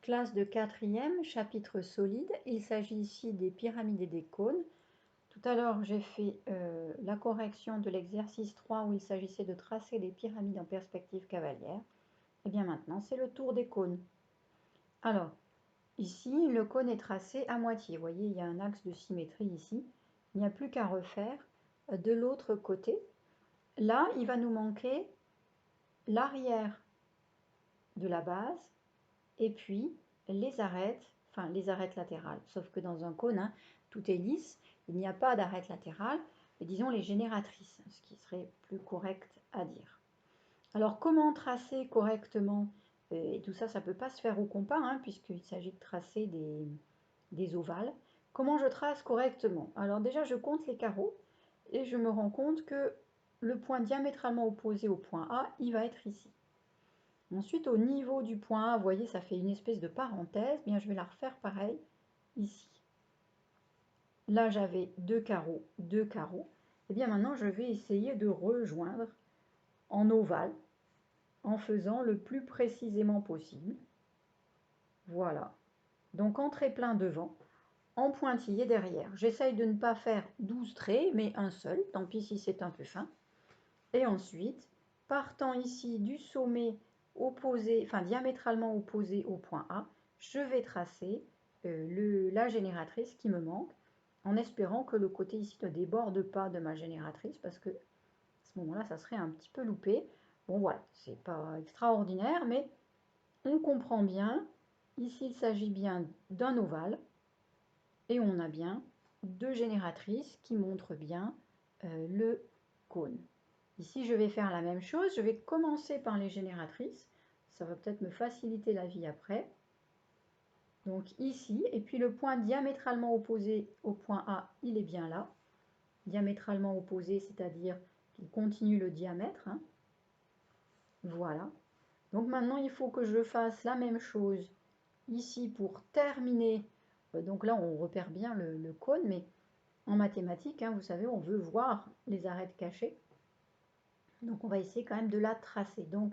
Classe de 4e, chapitre solide. Il s'agit ici des pyramides et des cônes. Tout à l'heure, j'ai fait la correction de l'exercice 3 où il s'agissait de tracer des pyramides en perspective cavalière. Et bien maintenant, c'est le tour des cônes. Alors, ici, le cône est tracé à moitié. Vous voyez, il y a un axe de symétrie ici. Il n'y a plus qu'à refaire de l'autre côté. Là, il va nous manquer l'arrière de la base et puis les arêtes, enfin les arêtes latérales. Sauf que dans un cône, hein, tout est lisse, il n'y a pas d'arête latérale, mais disons les génératrices, ce qui serait plus correct à dire. Alors comment tracer correctement, et tout ça, ça ne peut pas se faire au compas, hein, puisqu'il s'agit de tracer des ovales. Comment je trace correctement? Alors déjà, je compte les carreaux, et je me rends compte que le point diamétralement opposé au point A, il va être ici. Ensuite, au niveau du point A, vous voyez, ça fait une espèce de parenthèse. Bien, je vais la refaire pareil ici. Là, j'avais deux carreaux. Et bien maintenant, je vais essayer de rejoindre en ovale en faisant le plus précisément possible. Voilà. Donc, en trait plein devant, en pointillé derrière. J'essaye de ne pas faire 12 traits, mais un seul. Tant pis si c'est un peu fin. Et ensuite, partant ici du sommet opposé, enfin diamétralement opposé au point A, je vais tracer la génératrice qui me manque, en espérant que le côté ici ne déborde pas de ma génératrice, parce que à ce moment-là, ça serait un petit peu loupé. Bon voilà, c'est pas extraordinaire, mais on comprend bien. Ici, il s'agit bien d'un ovale, et on a bien deux génératrices qui montrent bien le cône. Ici, je vais faire la même chose. Je vais commencer par les génératrices. Ça va peut-être me faciliter la vie après. Donc ici, et puis le point diamétralement opposé au point A, il est bien là. Diamétralement opposé, c'est-à-dire qu'il continue le diamètre. Hein. Voilà. Donc maintenant, il faut que je fasse la même chose ici pour terminer. Donc là, on repère bien le cône, mais en mathématiques, hein, vous savez, on veut voir les arêtes cachées. Donc on va essayer quand même de la tracer. Donc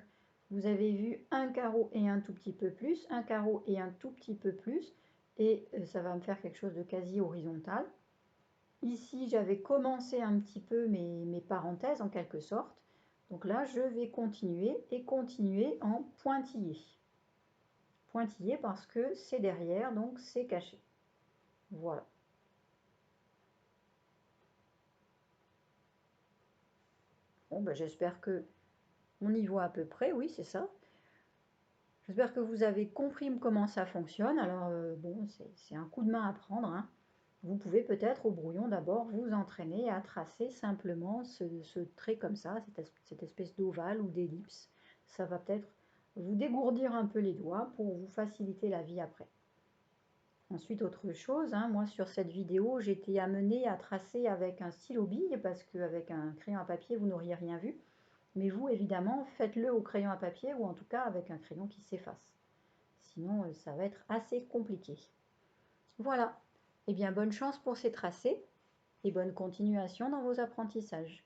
vous avez vu un carreau et un tout petit peu plus, un carreau et un tout petit peu plus, et ça va me faire quelque chose de quasi horizontal. Ici j'avais commencé un petit peu mes parenthèses en quelque sorte. Donc là je vais continuer et continuer en pointillé. Pointillé parce que c'est derrière, donc c'est caché. Voilà. Bon, ben, j'espère que on y voit à peu près, oui c'est ça. J'espère que vous avez compris comment ça fonctionne. Alors, bon, c'est un coup de main à prendre. Hein. Vous pouvez peut-être au brouillon d'abord vous entraîner à tracer simplement ce trait comme ça, cette espèce d'ovale ou d'ellipse. Ça va peut-être vous dégourdir un peu les doigts pour vous faciliter la vie après. Ensuite, autre chose, hein, moi sur cette vidéo, j'ai été amenée à tracer avec un stylo bille parce qu'avec un crayon à papier, vous n'auriez rien vu. Mais vous, évidemment, faites-le au crayon à papier ou en tout cas avec un crayon qui s'efface. Sinon, ça va être assez compliqué. Voilà. Eh bien, bonne chance pour ces tracés et bonne continuation dans vos apprentissages.